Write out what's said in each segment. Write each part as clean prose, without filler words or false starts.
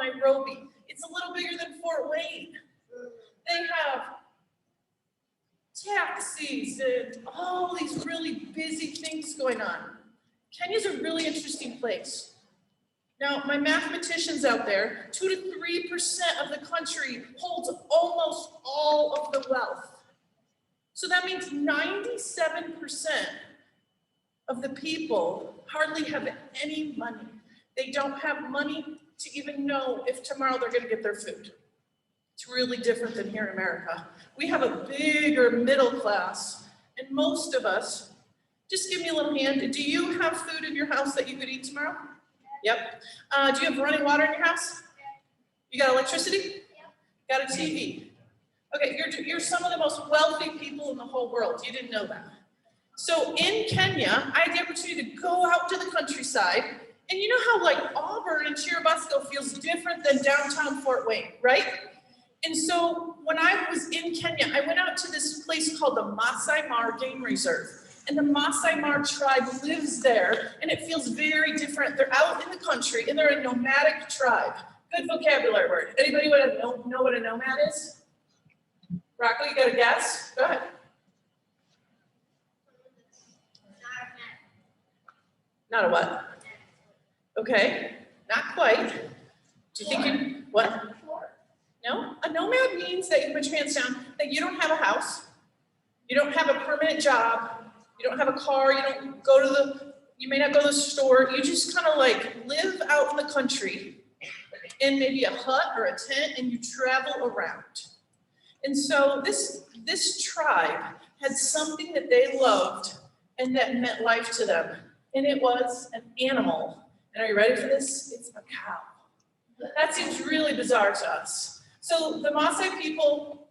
Nairobi. It's a little bigger than Fort Wayne. They have taxis and all these really busy things going on. Kenya's a really interesting place. Now, my mathematicians out there, 2 to 3% of the country holds almost all of the wealth. So that means 97% of the people hardly have any money. They don't have money to even know if tomorrow they're going to get their food. It's really different than here in America. We have a bigger middle class, and most of us, just give me a little hand. Do you have food in your house that you could eat tomorrow? Yep. Do you have running water in your house? You got electricity? Got a TV? Okay, you're some of the most wealthy people in the whole world. You didn't know that. So in Kenya, I had the opportunity to go out to the countryside, and you know how like Auburn and Chirubusco feels different than downtown Fort Wayne, right? And so when I was in Kenya, I went out to this place called the Masai Mara Game Reserve. And the Masai Mara tribe lives there, and it feels very different. They're out in the country, and they're a nomadic tribe. Good vocabulary word. Anybody know what a nomad is? Rocco, you got a guess? Go ahead. Not a what? Okay, not quite. Do you think you, what? No? A nomad means that you put your hands down, that you don't have a house, you don't have a permanent job, you don't have a car, you may not go to the store, you just kind of like live out in the country in maybe a hut or a tent, and you travel around. And so this tribe had something that they loved and that meant life to them. And it was an animal. And are you ready for this? It's a cow. That seems really bizarre to us. So the Maasai people,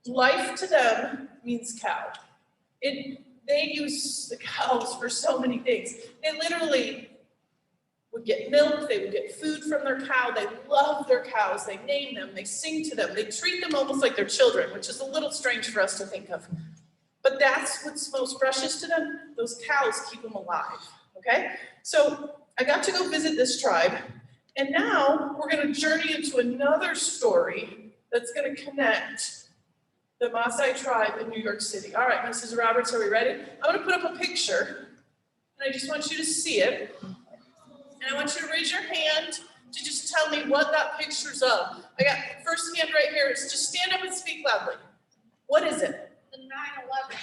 life to them means cow. They use the cows for so many things. They literally would get milk, they would get food from their cow, they love their cows, they name them, they sing to them, they treat them almost like their children, which is a little strange for us to think of. But that's what's most precious to them. Those cows keep them alive, okay? So I got to go visit this tribe, and now we're gonna journey into another story that's gonna connect the Maasai tribe in New York City. All right, Mrs. Roberts, are we ready? I'm gonna put up a picture, and I just want you to see it. And I want you to raise your hand to just tell me what that picture's of. I got first hand right here. It's just stand up and speak loudly. What is it? The 9/11.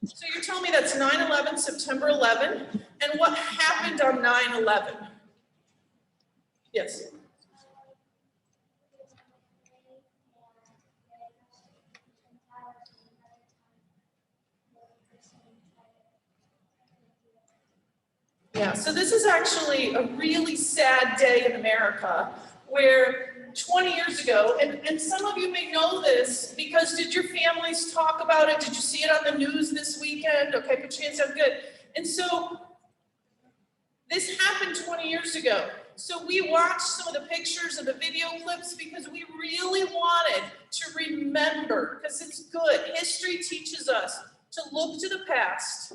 So you're telling me that's 9/11, September 11, and what happened on 9/11? Yes. Yeah, so this is actually a really sad day in America where 20 years ago, and some of you may know this because did your families talk about it? Did you see it on the news this weekend? Okay, put your hands down, good. And so this happened 20 years ago. So we watched some of the pictures and the video clips because we really wanted to remember, because it's good. History teaches us to look to the past,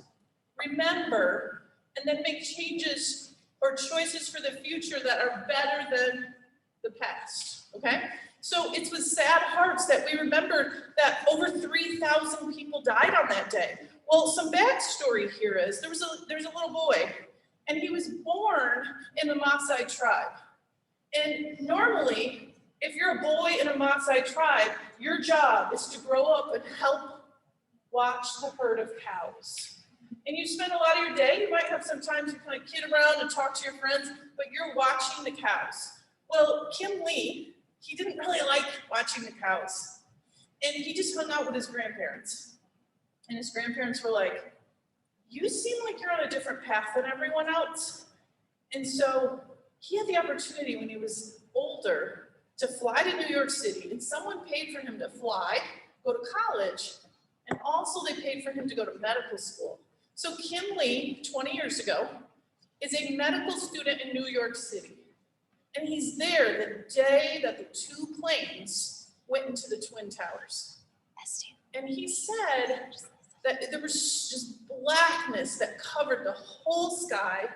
remember, and then make changes or choices for the future that are better than the past, okay? So it's with sad hearts that we remember that over 3,000 people died on that day. Well, some backstory here is there's a little boy, and he was born in the Maasai tribe. And normally, if you're a boy in a Maasai tribe, your job is to grow up and help watch the herd of cows. And you spend a lot of your day, you might have some time to kind of kid around and talk to your friends, but you're watching the cows. Well, Kim Lee, he didn't really like watching the cows. And he just hung out with his grandparents. And his grandparents were like, you seem like you're on a different path than everyone else. And so he had the opportunity when he was older to fly to New York City, and someone paid for him to fly, go to college, and also they paid for him to go to medical school. So Kim Lee, 20 years ago, is a medical student in New York City. And he's there the day that the two planes went into the Twin Towers. And he said that there was just blackness that covered the whole sky.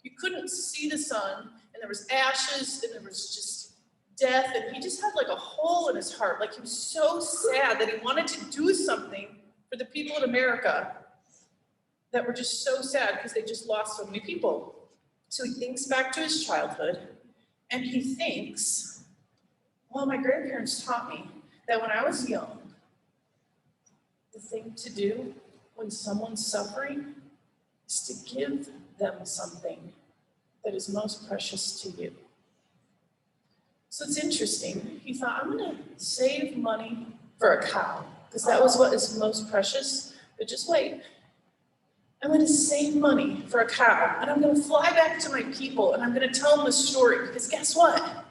You couldn't see the sun, and there was ashes, and there was just death, and he just had like a hole in his heart. Like he was so sad that he wanted to do something for the people in America that were just so sad because they just lost so many people. So he thinks back to his childhood and he thinks, well, my grandparents taught me that when I was young, the thing to do when someone's suffering is to give them something that is most precious to you. So it's interesting. He thought, I'm gonna save money for a cow, because that was what is most precious. But just wait. I'm gonna save money for a cow, and I'm gonna fly back to my people, and I'm gonna tell them a story, because guess what?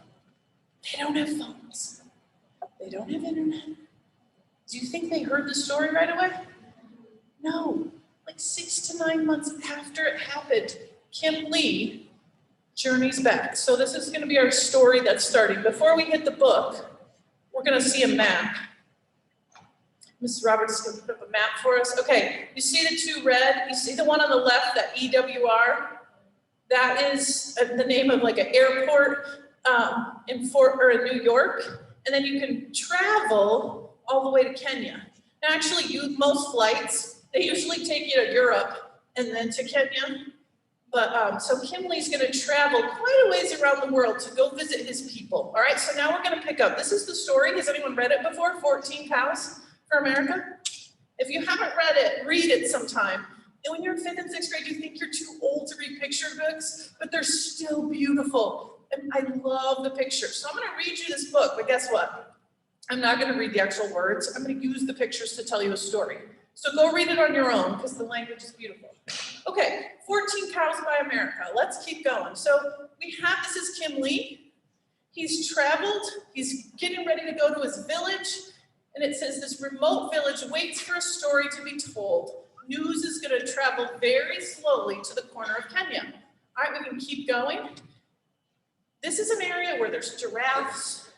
They don't have phones. They don't have internet. Do you think they heard the story right away? No. Like 6 to 9 months after it happened, Kim Lee journeys back. So this is going to be our story that's starting. Before we hit the book, we're going to see a map. Mrs. Roberts is going to put up a map for us. Okay, you see the two red? You see the one on the left, that EWR? That is the name of like an airport in New York. And then you can travel all the way to Kenya. Now actually, most flights, they usually take you to Europe and then to Kenya. But so Kim Lee's going to travel quite a ways around the world to go visit his people. All right, so now we're going to pick up. This is the story. Has anyone read it before? 14 Cows for America? If you haven't read it, read it sometime. And when you're in 5th and 6th grade, you think you're too old to read picture books, but they're still beautiful. And I love the pictures. So I'm going to read you this book, but guess what? I'm not going to read the actual words. I'm going to use the pictures to tell you a story. So go read it on your own because the language is beautiful. Okay, 14 Cows by America. Let's keep going. So this is Kim Lee. He's traveled, he's getting ready to go to his village, and it says this remote village waits for a story to be told. News is going to travel very slowly to the corner of Kenya. All right, we can keep going. This is an area where there's giraffes.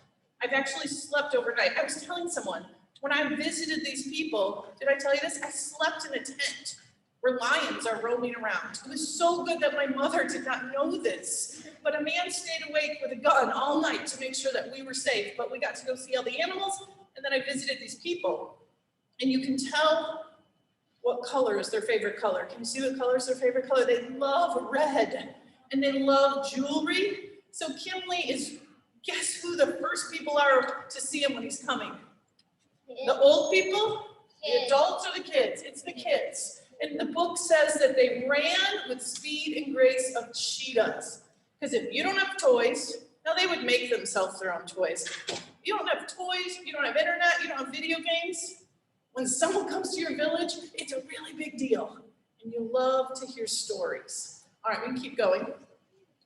I've actually slept overnight. I was telling someone, when I visited these people, did I tell you this? I slept in a tent where lions are roaming around. It was so good that my mother did not know this. But a man stayed awake with a gun all night to make sure that we were safe. But we got to go see all the animals, and then I visited these people. And you can tell what color is their favorite color. Can you see what color is their favorite color? They love red, and they love jewelry. So Kim Lee is, guess who the first people are to see him when he's coming? The old people, the adults, or the kids? It's the kids. And the book says that they ran with speed and grace of cheetahs. Because if you don't have toys, now they would make themselves their own toys. You don't have toys, you don't have internet, you don't have video games. When someone comes to your village, it's a really big deal. And you love to hear stories. All right, we can keep going.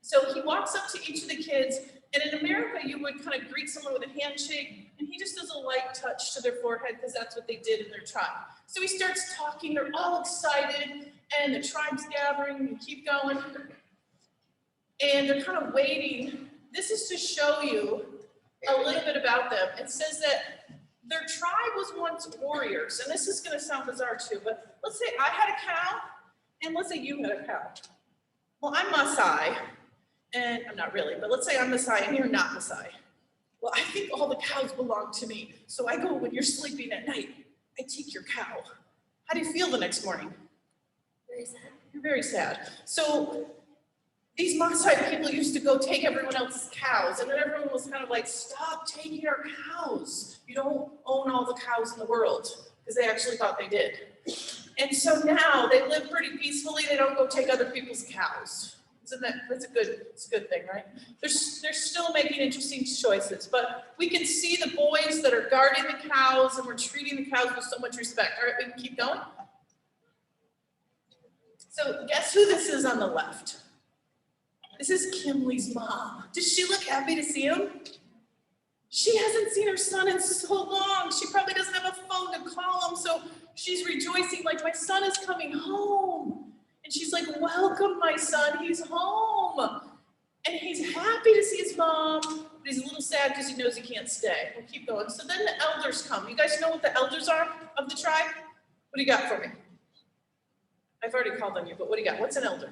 So he walks up to each of the kids, and in America, you would kind of greet someone with a handshake, and he just does a light touch to their forehead because that's what they did in their tribe. So he starts talking, they're all excited, and the tribe's gathering, and keep going. And they're kind of waiting. This is to show you a little bit about them. It says that their tribe was once warriors, and this is going to sound bizarre too, but let's say I had a cow, and let's say you had a cow. Well, I'm Maasai, and I'm not really, but let's say I'm Maasai and you're not Maasai. Well, I think all the cows belong to me. So I go when you're sleeping at night, I take your cow. How do you feel the next morning? Very sad. You're very sad. So these Maasai people used to go take everyone else's cows, and then everyone was kind of like, stop taking our cows. You don't own all the cows in the world, because they actually thought they did. And so now they live pretty peacefully. They don't go take other people's cows. That's a good thing, right? They're still making interesting choices, but we can see the boys that are guarding the cows, and we're treating the cows with so much respect. All right, we can keep going. So guess who this is on the left? This is Kim Lee's mom. Does she look happy to see him? She hasn't seen her son in so long. She probably doesn't have a phone to call him, so she's rejoicing like, my son is coming home. And she's like, welcome, my son, he's home. And he's happy to see his mom, but he's a little sad because he knows he can't stay. We'll keep going. So then the elders come. You guys know what the elders are of the tribe? What do you got for me? I've already called on you, but what do you got? What's an elder?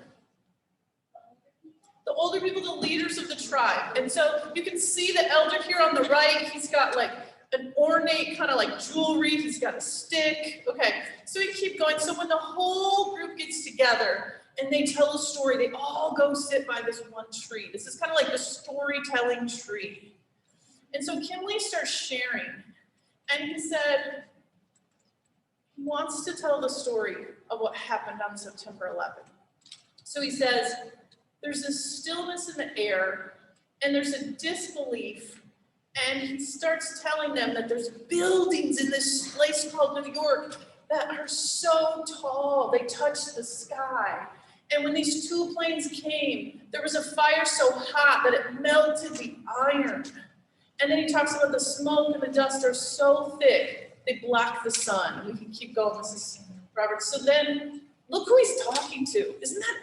The older people, the leaders of the tribe. And so you can see the elder here on the right, he's got like an ornate kind of like jewelry, he's got a stick. Okay, so we keep going. So when the whole group gets together and they tell a story, they all go sit by this one tree. This is kind of like the storytelling tree. And so Kimley starts sharing, and he said he wants to tell the story of what happened on September 11th. So he says, there's this stillness in the air, and there's a disbelief, and he starts telling them that there's buildings in this place called New York that are so tall, they touch the sky. And when these two planes came, there was a fire so hot that it melted the iron. And then he talks about the smoke and the dust are so thick, they block the sun. We can keep going, this is Robert. So then, look who he's talking to. Isn't that,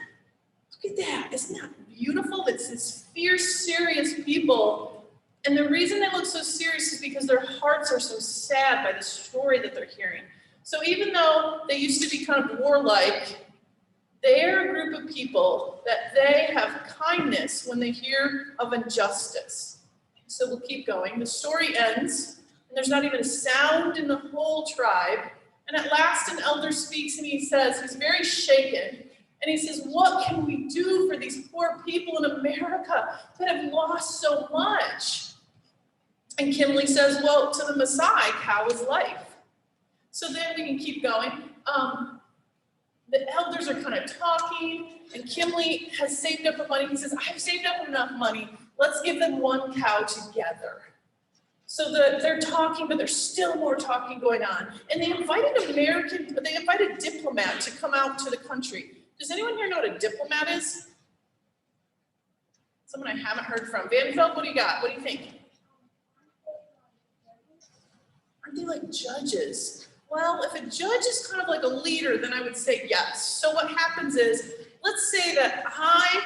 look at that, isn't that beautiful? It's this fierce, serious people. And the reason they look so serious is because their hearts are so sad by the story that they're hearing. So even though they used to be kind of warlike, they're a group of people that they have kindness when they hear of injustice. So we'll keep going. The story ends, and there's not even a sound in the whole tribe. And at last an elder speaks and he says, he's very shaken, and he says, what can we do for these poor people in America that have lost so much? And Kimley says, well, to the Maasai, cow is life. So then we can keep going. The elders are kind of talking, and Kimley has saved up the money. He says, I've saved up enough money. Let's give them one cow together. So they're talking, but there's still more talking going on. And they invited a diplomat to come out to the country. Does anyone here know what a diplomat is? Someone I haven't heard from. Van Veld, what do you got? What do you think? Aren't they like judges? Well, if a judge is kind of like a leader, then I would say yes. So what happens is, let's say that I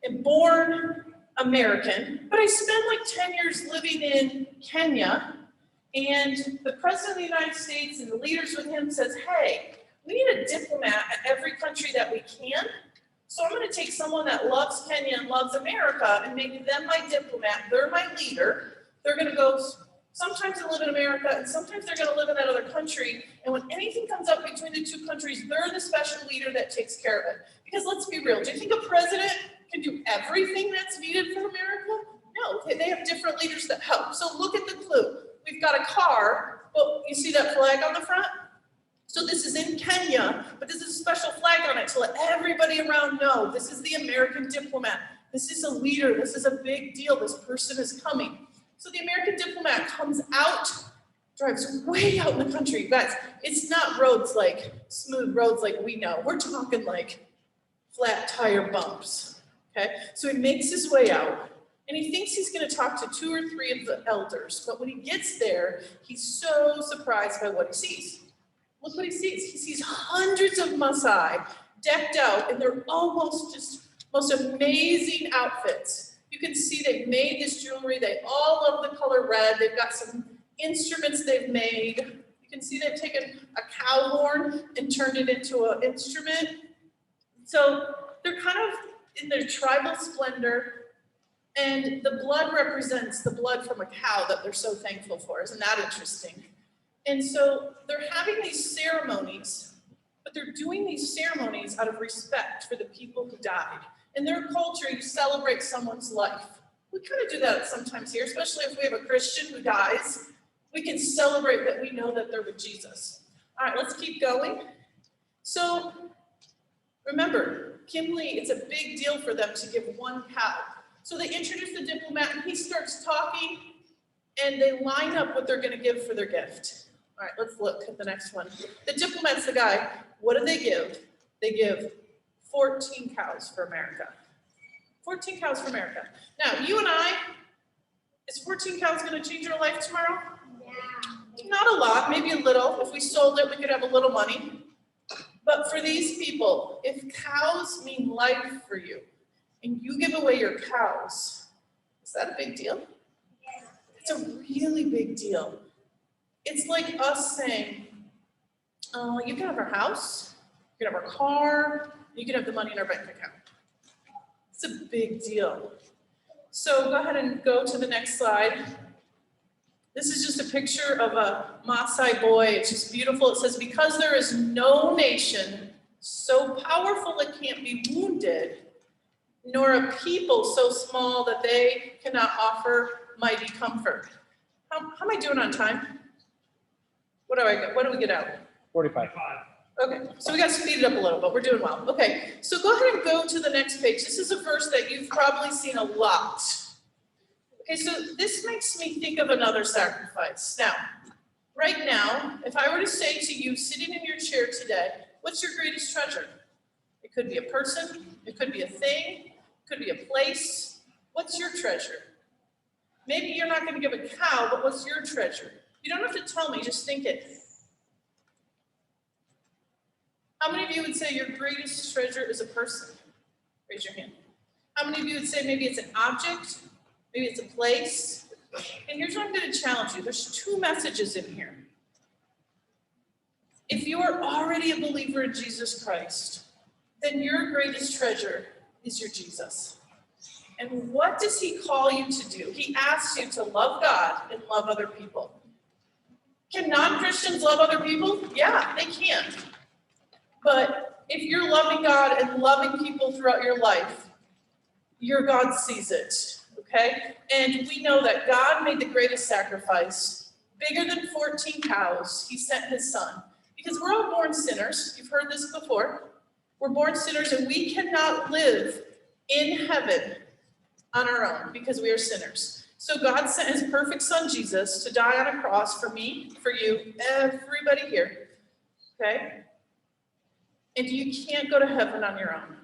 am born American, but I spent like 10 years living in Kenya, and the President of the United States and the leaders with him says, hey, we need a diplomat at every country that we can. So I'm going to take someone that loves Kenya and loves America and make them my diplomat. They're my leader. They're going to go. Sometimes they live in America, and sometimes they're going to live in that other country. And when anything comes up between the two countries, they're the special leader that takes care of it. Because let's be real, do you think a president can do everything that's needed for America? No, they have different leaders that help. So look at the clue. We've got a car, but you see that flag on the front? So this is in Kenya, but this is a special flag on it to let everybody around know this is the American diplomat. This is a leader. This is a big deal. This person is coming. So the American diplomat comes out, drives way out in the country. Guys, it's not roads like smooth roads like we know. We're talking like flat tire bumps, okay? So he makes his way out, and he thinks he's gonna talk to 2 or 3 of the elders, but when he gets there, he's so surprised by what he sees. Look what he sees. He sees hundreds of Maasai decked out in their almost just most amazing outfits. You can see they've made this jewelry. They all love the color red. They've got some instruments they've made. You can see they've taken a cow horn and turned it into an instrument. So they're kind of in their tribal splendor, and the blood represents the blood from a cow that they're so thankful for. Isn't that interesting? And so they're having these ceremonies, but they're doing these ceremonies out of respect for the people who died. In their culture, you celebrate someone's life. We kind of do that sometimes here, especially if we have a Christian who dies. We can celebrate that we know that they're with Jesus. All right, let's keep going. So remember, Kimley, it's a big deal for them to give one cow. So they introduce the diplomat, and he starts talking, and they line up what they're going to give for their gift. All right, let's look at the next one. The diplomat's the guy. What do they give? They give 14 cows for America. 14 cows for America. Now, you and I, is 14 cows going to change our life tomorrow? Yeah. Not a lot, maybe a little. If we sold it, we could have a little money. But for these people, if cows mean life for you, and you give away your cows, is that a big deal? Yeah. It's a really big deal. It's like us saying, you can have our house, you can have our car, you can have the money in our bank account. It's a big deal. So go ahead and go to the next slide. This is just a picture of a Maasai boy. It's just beautiful. It says, because there is no nation so powerful it can't be wounded, nor a people so small that they cannot offer mighty comfort. How am I doing on time? What do we get out? 45. Okay, so we got to speed it up a little, but we're doing well. Okay, so go ahead and go to the next page. This is a verse that you've probably seen a lot. Okay, so this makes me think of another sacrifice. Now, right now, if I were to say to you, sitting in your chair today, what's your greatest treasure? It could be a person, it could be a thing, it could be a place. What's your treasure? Maybe you're not going to give a cow, but what's your treasure? You don't have to tell me, just think it. How many of you would say your greatest treasure is a person? Raise your hand. How many of you would say maybe it's an object? Maybe it's a place? And here's what I'm going to challenge you. There's two messages in here. If you are already a believer in Jesus Christ, then your greatest treasure is your Jesus. And what does he call you to do? He asks you to love God and love other people. Can non-Christians love other people? Yeah, they can. But if you're loving God and loving people throughout your life, your God sees it, okay? And we know that God made the greatest sacrifice, bigger than 14 cows. He sent his son. Because we're all born sinners. You've heard this before. We're born sinners, and we cannot live in heaven on our own because we are sinners. So God sent his perfect son, Jesus, to die on a cross for me, for you, everybody here, okay? And you can't go to heaven on your own.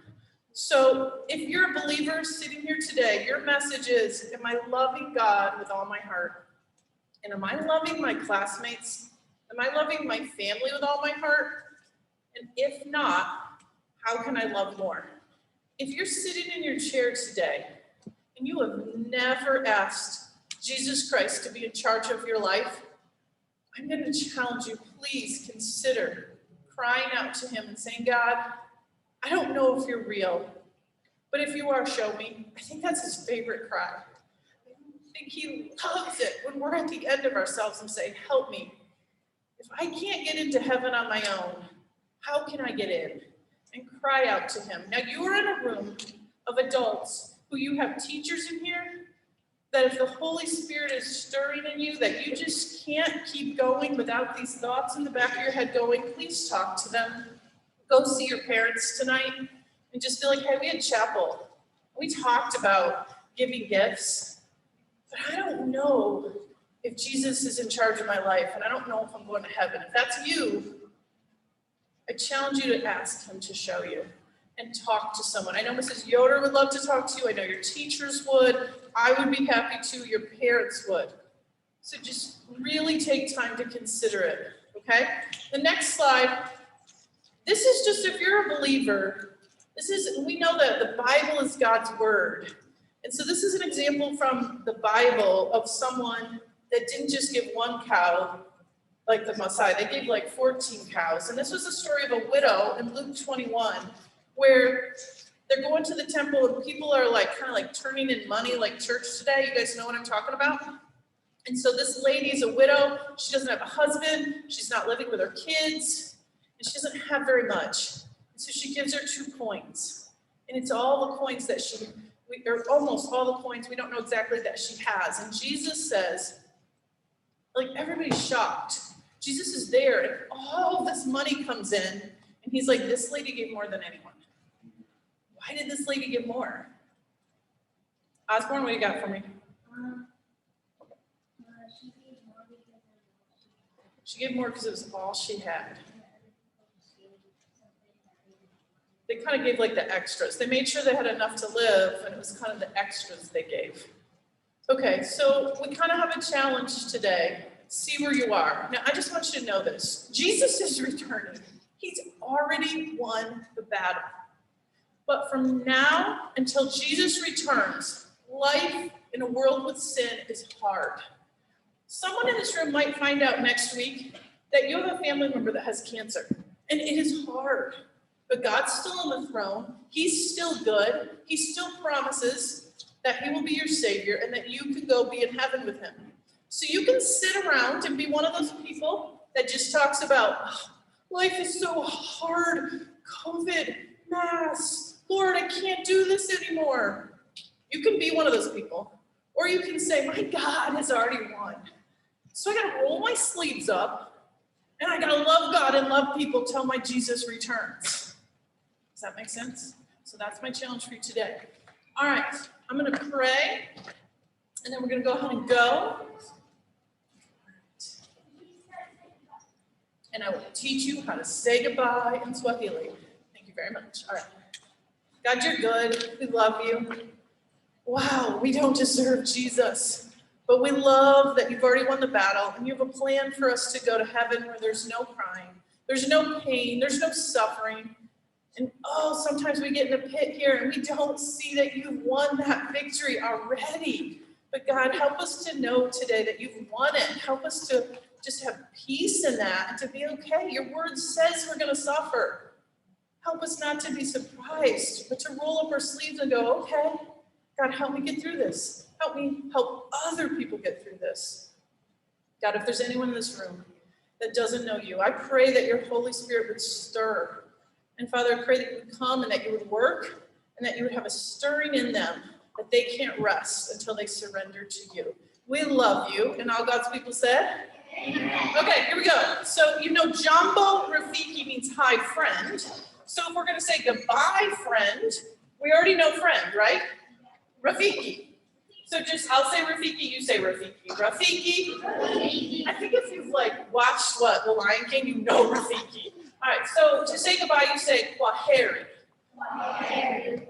So if you're a believer sitting here today, your message is, am I loving God with all my heart? And am I loving my classmates? Am I loving my family with all my heart? And if not, how can I love more? If you're sitting in your chair today and you have never asked Jesus Christ to be in charge of your life, I'm going to challenge you, please consider crying out to him and saying, God, I don't know if you're real, but if you are, show me. I think that's his favorite cry. I think he loves it when we're at the end of ourselves and say, help me. If I can't get into heaven on my own, how can I get in? And cry out to him. Now you are in a room of adults who you have teachers in here that if the Holy Spirit is stirring in you, that you just can't keep going without these thoughts in the back of your head going, please talk to them. Go see your parents tonight and just be like, hey, we had chapel. We talked about giving gifts, but I don't know if Jesus is in charge of my life, and I don't know if I'm going to heaven. If that's you, I challenge you to ask him to show you and talk to someone. I know Mrs. Yoder would love to talk to you. I know your teachers would. I would be happy to. Your parents would. So just really take time to consider it, okay? The next slide. This is just if you're a believer, we know that the Bible is God's word. And so this is an example from the Bible of someone that didn't just give one cow, like the Maasai, they gave like 14 cows. And this was the story of a widow in Luke 21, where they're going to the temple and people are like kind of like turning in money like church today. You guys know what I'm talking about? And so this lady's a widow. She doesn't have a husband. She's not living with her kids. And she doesn't have very much. And so she gives her 2 coins. And it's all the coins that or almost all the coins, we don't know exactly that she has. And Jesus says, like everybody's shocked. Jesus is there and all this money comes in. And he's like, this lady gave more than anyone. Why did this lady give more? Osborne, what do you got for me? She gave more because it was all she had. They kind of gave like the extras. They made sure they had enough to live, and it was kind of the extras they gave. Okay, so we kind of have a challenge today. See where you are. Now, I just want you to know this. Jesus is returning. He's already won the battle. But from now until Jesus returns, life in a world with sin is hard. Someone in this room might find out next week that you have a family member that has cancer, and it is hard. but God's still on the throne. He's still good. He still promises that he will be your savior and that you can go be in heaven with him. So you can sit around and be one of those people that just talks about, oh, life is so hard, COVID, mass, Lord, I can't do this anymore. You can be one of those people. Or you can say, my God has already won. So I gotta roll my sleeves up and I gotta love God and love people till my Jesus returns. Does that make sense? So that's my challenge for you today. All right, I'm gonna pray and then we're gonna go ahead and go. And I will teach you how to say goodbye in Swahili. Thank you very much. All right. God, you're good. We love you. Wow, we don't deserve Jesus, but we love that you've already won the battle and you have a plan for us to go to heaven where there's no crying, there's no pain, there's no suffering. And oh, sometimes we get in a pit here and we don't see that you've won that victory already. But God, help us to know today that you've won it. Help us to just have peace in that and to be okay. Your word says we're going to suffer. Help us not to be surprised, but to roll up our sleeves and go, okay, God, help me get through this. Help me help other people get through this. God, if there's anyone in this room that doesn't know you, I pray that your Holy Spirit would stir. And Father, I pray that you would come and that you would work and that you would have a stirring in them that they can't rest until they surrender to you. We love you. And all God's people said? Amen. Okay, here we go. So you know Jambo Rafiki means hi friend. So if we're going to say goodbye friend, we already know friend, right? Rafiki. So just, I'll say Rafiki, you say Rafiki. Rafiki. I think if you've watched The Lion King, you know Rafiki. All right, so to say goodbye, you say Kwaheri.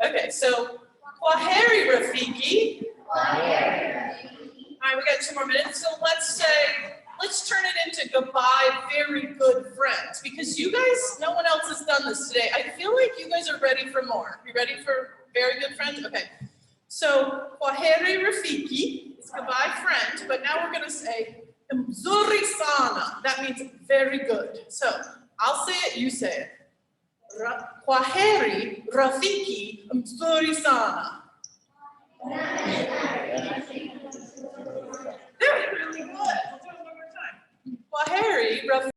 Okay, so Kwaheri Rafiki. All right, we got 2 more minutes. So let's turn it into goodbye, very good friends. Because you guys, no one else has done this today. I feel like you guys are ready for more. You ready for very good friends? Okay. So, Kwaheri Rafiki is goodbye friend, but now we're going to say Mzuri sana. That means very good. So, I'll say it, you say it. Kwaheri Rafiki Mzuri sana. Very really good. We'll do it one more time. Kwaheri Rafiki.